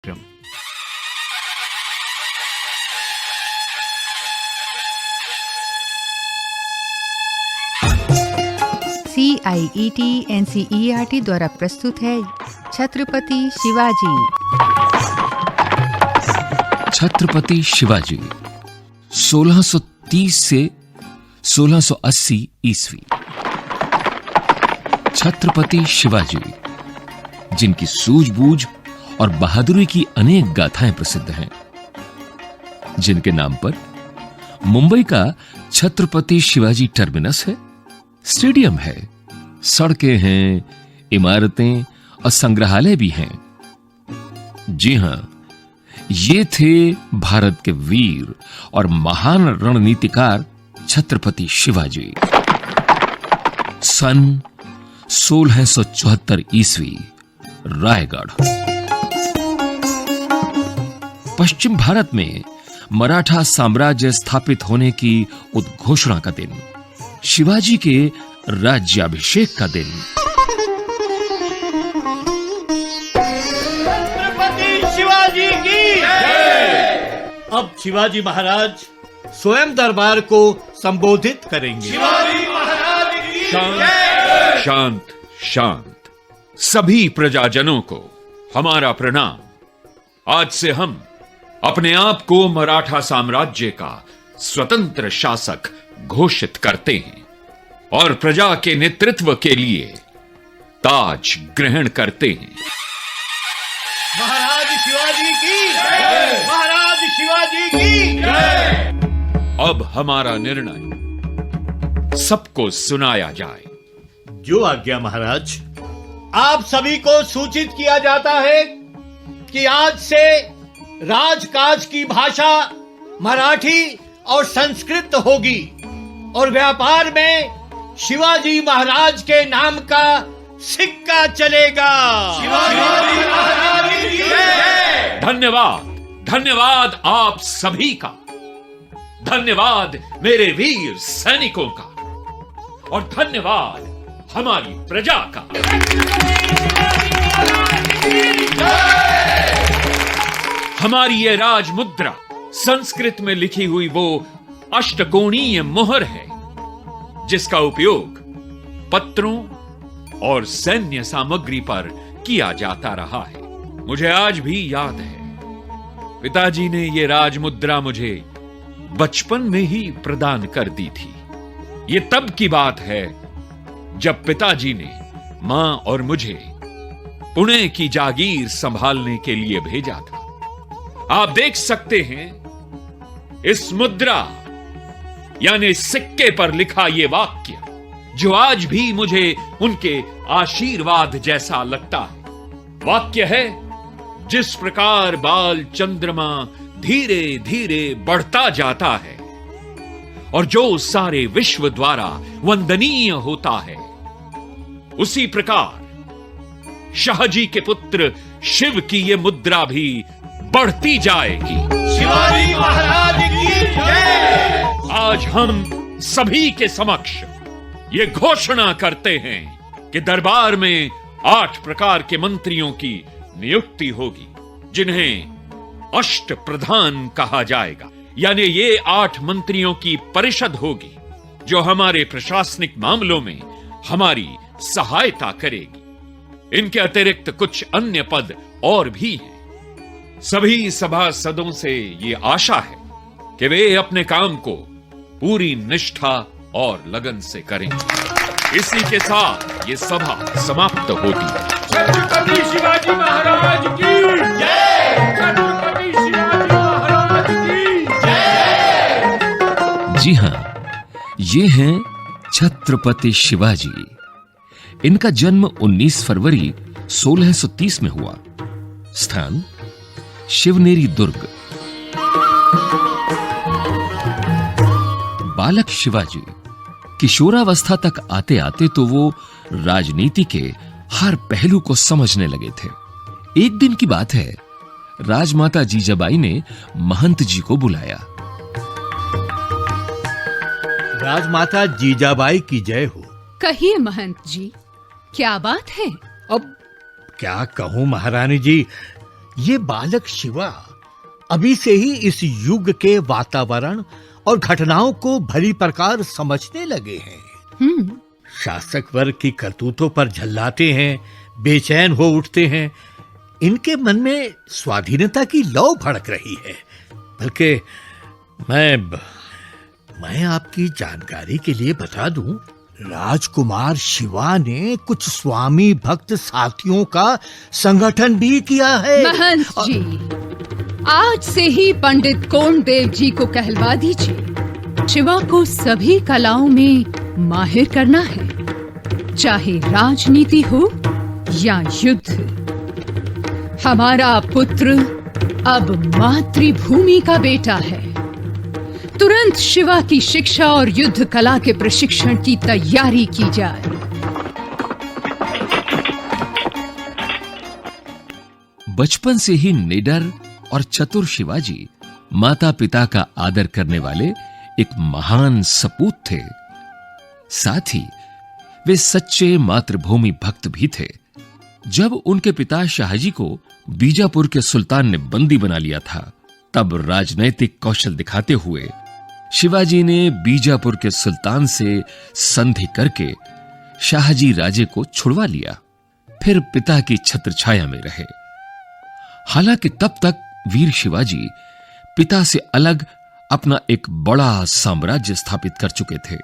कार्यक्रम। CIET NCERT द्वारा प्रस्तुत है छत्रपति शिवाजी। छत्रपति शिवाजी 1630 से 1680 ईस्वी। छत्रपति शिवाजी जिनकी सूझबूझ और बहादुरी की अनेक गाथाएं प्रसिद्ध हैं, जिनके नाम पर मुंबई का छत्रपति शिवाजी टर्मिनस है, स्टेडियम है, सड़कें हैं, इमारतें और संग्रहालय भी हैं। जी हां, ये थे भारत के वीर और महान रणनीतिकार छत्रपति शिवाजी। सन 1674 ईस्वी, रायगढ़। पश्चिम भारत में मराठा साम्राज्य स्थापित होने की उद्घोषणा का दिन, शिवाजी के राज्याभिषेक का दिन। छत्रपति शिवाजी की जय। अब शिवाजी महाराज स्वयं दरबार को संबोधित करेंगे। शिवाजी महाराज की जय। शांत शांत। सभी प्रजाजनों को हमारा प्रणाम। आज से हम अपने आप को मराठा साम्राज्य का स्वतंत्र शासक घोषित करते हैं और प्रजा के नेतृत्व के लिए ताज ग्रहण करते हैं। महाराज शिवाजी की जय। महाराज शिवाजी की जय। अब हमारा निर्णय सबको सुनाया जाए। जो आज्ञा महाराज। आप सभी को सूचित किया जाता है कि आज से राजकाज की भाषा मराठी और संस्कृत होगी और व्यापार में शिवाजी महाराज के नाम का सिक्का चलेगा। शिवाजी महाराज की जय। धन्यवाद, धन्यवाद आप सभी का। धन्यवाद मेरे वीर सैनिकों का और धन्यवाद हमारी प्रजा का। हमारी ये राज मुद्रा संस्कृत में लिखी हुई वो अष्टकोणीय मोहर है जिसका उपयोग पत्रों और सैन्य सामग्री पर किया जाता रहा है। मुझे आज भी याद है, पिताजी ने ये राज मुद्रा मुझे बचपन में ही प्रदान कर दी थी। ये तब की बात है जब पिताजी ने मां और मुझे पुणे की जागीर संभालने के लिए भेजा था। आप देख सकते हैं इस मुद्रा यानी सिक्के पर लिखा ये वाक्य, जो आज भी मुझे उनके आशीर्वाद जैसा लगता है। वाक्य है, जिस प्रकार बाल चंद्रमा धीरे धीरे बढ़ता जाता है और जो सारे विश्व द्वारा वंदनीय होता है, उसी प्रकार शाहजी के पुत्र शिव की ये मुद्रा भी बढ़ती जाएगी। शिवाजी महाराज की जय। आज हम सभी के समक्ष ये घोषणा करते हैं कि दरबार में 8 प्रकार के मंत्रियों की नियुक्ति होगी, जिन्हें अष्ट प्रधान कहा जाएगा। यानी ये 8 मंत्रियों की परिषद होगी जो हमारे प्रशासनिक मामलों में हमारी सहायता करेगी। इनके अतिरिक्त कुछ अन्य पद और भी हैं। सभी सभासदों से ये आशा है कि वे अपने काम को पूरी निष्ठा और लगन से करें। इसी के साथ ये सभा समाप्त होती है। छत्रपति शिवाजी महाराज की जय। छत्रपति शिवाजी महाराज की जय। जी हां, ये हैं छत्रपति शिवाजी। इनका जन्म 19 फरवरी 1630 में हुआ। स्थान शिवनेरी दुर्ग। बालक शिवाजी किशोरावस्था तक आते आते तो वो राजनीति के हर पहलू को समझने लगे थे। एक दिन की बात है, राजमाता जीजाबाई ने महंत जी को बुलाया। राजमाता जीजाबाई की जय हो। कहिए महंत जी, क्या बात है? अब क्या कहूं महारानी जी, ये बालक शिवा अभी से ही इस युग के वातावरण और घटनाओं को भली प्रकार समझने लगे हैं। शासक वर्ग की करतूतों पर झल्लाते हैं, बेचैन हो उठते हैं। इनके मन में स्वाधीनता की लौ भड़क रही है। बल्कि मैं आपकी जानकारी के लिए बता दूं, राजकुमार शिवा ने कुछ स्वामी भक्त साथियों का संगठन भी किया है। महंत जी, आज से ही पंडित कोंडदेव जी को कहलवा दीजिए, शिवा को सभी कलाओं में माहिर करना है, चाहे राजनीति हो या युद्ध। हमारा पुत्र अब मातृभूमि का बेटा है। तुरंत शिवा की शिक्षा और युद्ध कला के प्रशिक्षण की तैयारी की जाए। बचपन से ही निडर और चतुर शिवाजी माता पिता का आदर करने वाले एक महान सपूत थे। साथ ही वे सच्चे मातृभूमि भक्त भी थे। जब उनके पिता शाहजी को बीजापुर के सुल्तान ने बंदी बना लिया था, तब राजनैतिक कौशल दिखाते हुए शिवाजी ने बीजापुर के सुल्तान से संधि करके शाहजी राजे को छुड़वा लिया। फिर पिता की छत्रछाया में रहे। हालांकि तब तक वीर शिवाजी पिता से अलग अपना एक बड़ा साम्राज्य स्थापित कर चुके थे,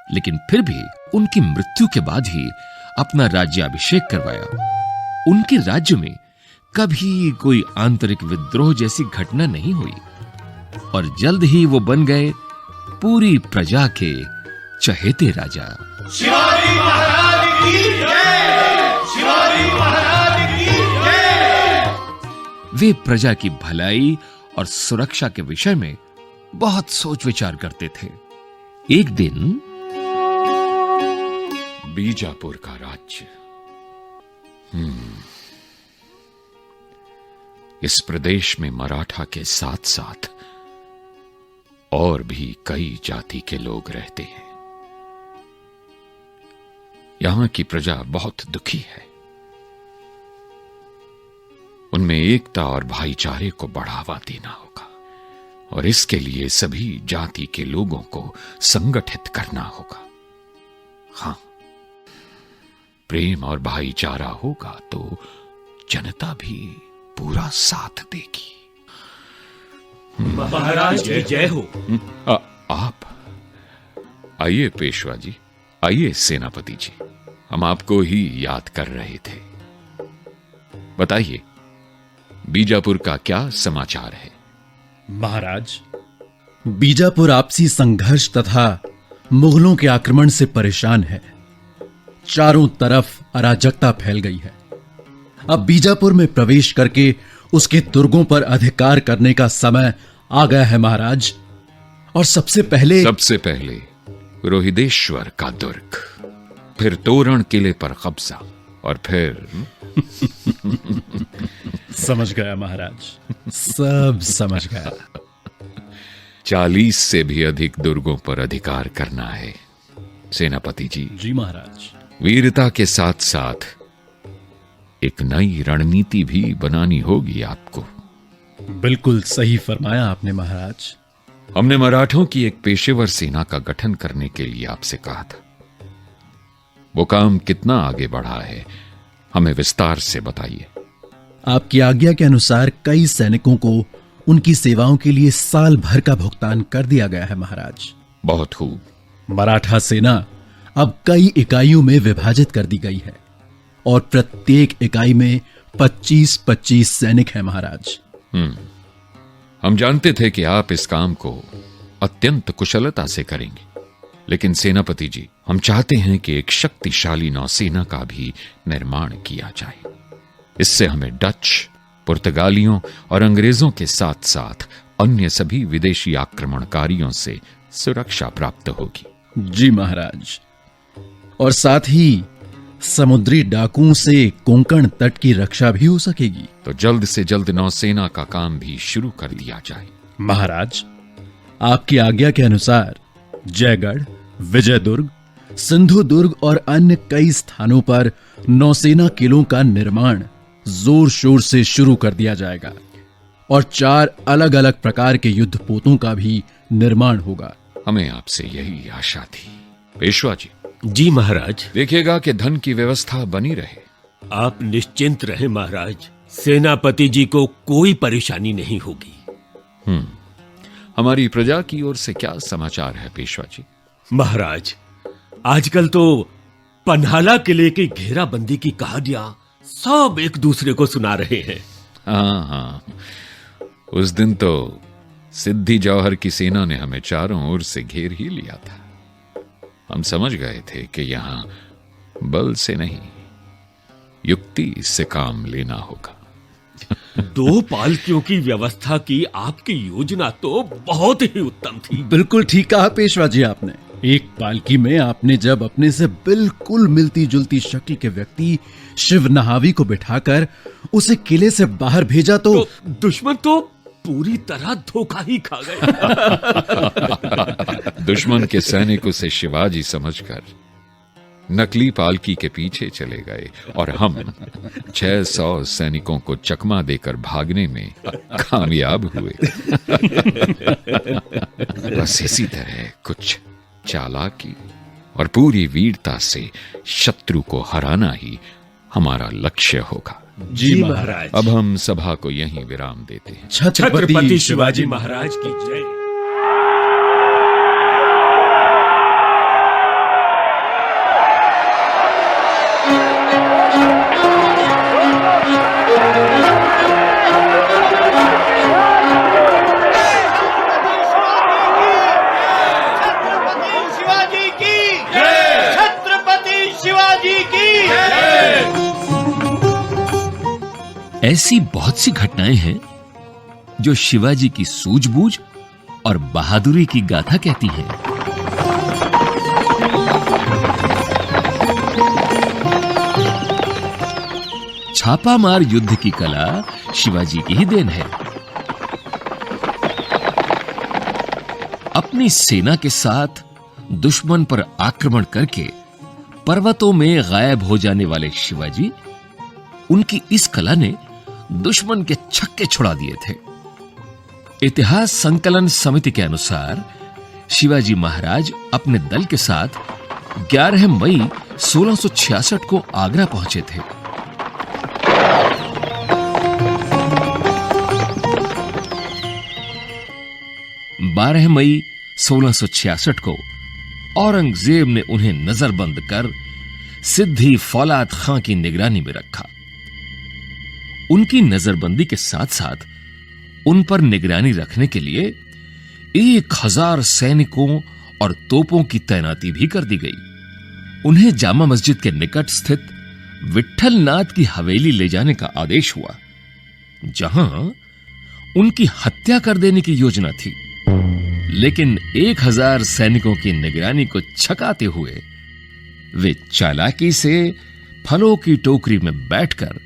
लेकिन फिर भी उनकी मृत्यु के बाद ही अपना राज्याभिषेक करवाया। उनके राज्य में कभी कोई आंतरिक विद्रोह जैसी घटना नहीं हुई और जल्द ही वो बन गए पूरी प्रजा के चहेते राजा। शिवाजी महाराज की जय! शिवाजी महाराज की जय! वे प्रजा की भलाई और सुरक्षा के विषय में बहुत सोच विचार करते थे। एक दिन बीजापुर का राज्य, इस प्रदेश में मराठा के साथ साथ और भी कई जाति के लोग रहते हैं। यहां की प्रजा बहुत दुखी है। उनमें एकता और भाईचारे को बढ़ावा देना होगा और इसके लिए सभी जाति के लोगों को संगठित करना होगा। हां, प्रेम और भाईचारा होगा तो जनता भी पूरा साथ देगी। महाराज की जय हो। आप आइए पेशवा जी, आइए सेनापति जी, हम आपको ही याद कर रहे थे। बताइए, बीजापुर का क्या समाचार है? महाराज, बीजापुर आपसी संघर्ष तथा मुगलों के आक्रमण से परेशान है। चारों तरफ अराजकता फैल गई है। अब बीजापुर में प्रवेश करके उसके दुर्गों पर अधिकार करने का समय आ गया है महाराज। और सबसे पहले रोहिदेश्वर का दुर्ग, फिर तोरण किले पर कब्जा और फिर समझ गया महाराज, सब समझ गया। 40 से भी अधिक दुर्गों पर अधिकार करना है सेनापति जी। जी महाराज। वीरता के साथ साथ एक नई रणनीति भी बनानी होगी आपको। बिल्कुल सही फरमाया आपने महाराज। हमने मराठों की एक पेशेवर सेना का गठन करने के लिए आपसे कहा था। वो काम कितना आगे बढ़ा है, हमें विस्तार से बताइए। आपकी आज्ञा के अनुसार कई सैनिकों को उनकी सेवाओं के लिए साल भर का भुगतान कर दिया गया है महाराज। बहुत खूब। मराठा सेना अब कई इकाइयों में विभाजित कर दी गई है और प्रत्येक इकाई में 25-25 सैनिक हैं महाराज। हम जानते थे कि आप इस काम को अत्यंत कुशलता से करेंगे, लेकिन सेनापति जी, हम चाहते हैं कि एक शक्तिशाली नौसेना का भी निर्माण किया जाए। इससे हमें डच, पुर्तगालियों और अंग्रेजों के साथ साथ अन्य सभी विदेशी आक्रमणकारियों से सुरक्षा प्राप्त होगी। जी महाराज। और साथ ही समुद्री डाकुओं से कोंकण तट की रक्षा भी हो सकेगी। तो जल्द से जल्द नौसेना का काम भी शुरू कर दिया जाए। महाराज, आपकी आज्ञा के अनुसार जयगढ़, विजयदुर्ग, सिंधुदुर्ग और अन्य कई स्थानों पर नौसेना किलों का निर्माण जोर शोर से शुरू कर दिया जाएगा और 4 अलग अलग प्रकार के युद्ध पोतों का भी निर्माण होगा। हमें आपसे यही आशा थी। पेशवा जी। जी महाराज। देखिएगा कि धन की व्यवस्था बनी रहे। आप निश्चिंत रहे महाराज, सेनापति जी को कोई परेशानी नहीं होगी। हमारी प्रजा की ओर से क्या समाचार है पेशवा जी? महाराज, आजकल तो पन्हाला किले की घेराबंदी की कहानियां सब एक दूसरे को सुना रहे हैं। हाँ, उस दिन तो सिद्धि जौहर की सेना ने हमें चारों ओर से घेर ही लिया था। हम समझ गए थे कि यहां बल से नहीं, युक्ति से काम लेना होगा। 2 पालकियों की व्यवस्था की आपकी योजना तो बहुत ही उत्तम थी। बिल्कुल ठीक कहा पेशवा जी आपने। एक पालकी में आपने जब अपने से बिल्कुल मिलती जुलती शक्ल के व्यक्ति शिव नहावी को बिठाकर उसे किले से बाहर भेजा तो दुश्मन तो पूरी तरह धोखा ही खा गए। दुश्मन के सैनिक उसे शिवाजी समझकर नकली पालकी के पीछे चले गए और हम 600 सैनिकों को चकमा देकर भागने में कामयाब हुए। बस इसी तरह कुछ चालाकी और पूरी वीरता से शत्रु को हराना ही हमारा लक्ष्य होगा। जी महाराज। अब हम सभा को यहीं विराम देते हैं। छत्रपति शिवाजी महाराज की जय। ऐसी बहुत सी घटनाएं हैं जो शिवाजी की सूझबूझ और बहादुरी की गाथा कहती हैं। छापामार युद्ध की कला शिवाजी की ही देन है। अपनी सेना के साथ दुश्मन पर आक्रमण करके पर्वतों में गायब हो जाने वाले शिवाजी, उनकी इस कला ने दुश्मन के छक्के छुड़ा दिए थे। इतिहास संकलन समिति के अनुसार शिवाजी महाराज अपने दल के साथ 11 मई 1666 को आगरा पहुंचे थे। बारह मई 1666 को औरंगजेब ने उन्हें नजरबंद कर सिद्धि फौलाद खां की निगरानी में रखा। उनकी नजरबंदी के साथ साथ उन पर निगरानी रखने के लिए 1000 सैनिकों और तोपों की तैनाती भी कर दी गई। उन्हें जामा मस्जिद के निकट स्थित विट्ठल नाथ की हवेली ले जाने का आदेश हुआ, जहां उनकी हत्या कर देने की योजना थी। लेकिन 1000 सैनिकों की निगरानी को छकाते हुए वे चालाकी से फलों की टोकरी में बैठकर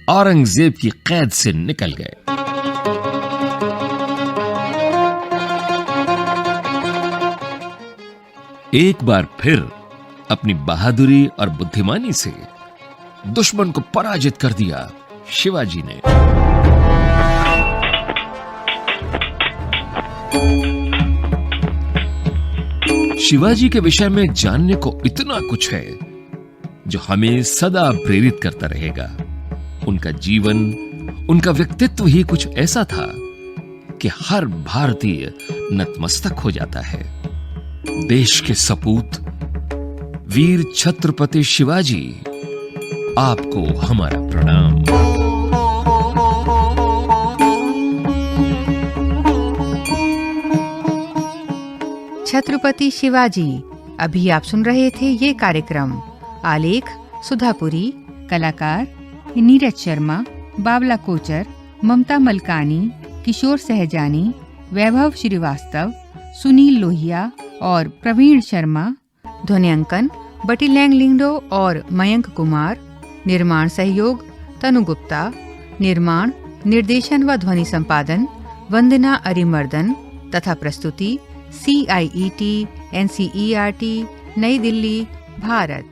औरंगजेब की कैद से निकल गए। एक बार फिर अपनी बहादुरी और बुद्धिमानी से दुश्मन को पराजित कर दिया शिवाजी ने। शिवाजी के विषय में जानने को इतना कुछ है जो हमें सदा प्रेरित करता रहेगा। उनका जीवन, उनका व्यक्तित्व ही कुछ ऐसा था कि हर भारतीय नतमस्तक हो जाता है। देश के सपूत वीर छत्रपति शिवाजी, आपको हमारा प्रणाम। छत्रपति शिवाजी। अभी आप सुन रहे थे ये कार्यक्रम। आलेख सुधापुरी, कलाकार नीरज शर्मा, बाबला कोचर, ममता मलकानी, किशोर सहजानी, वैभव श्रीवास्तव, सुनील लोहिया और प्रवीण शर्मा। ध्वनियांकन बटीलैंग लिंगडो और मयंक कुमार। निर्माण सहयोग तनु गुप्ता। निर्माण, निर्देशन व ध्वनि संपादन वंदना अरिमर्दन तथा प्रस्तुति CIET NCERT नई दिल्ली, भारत।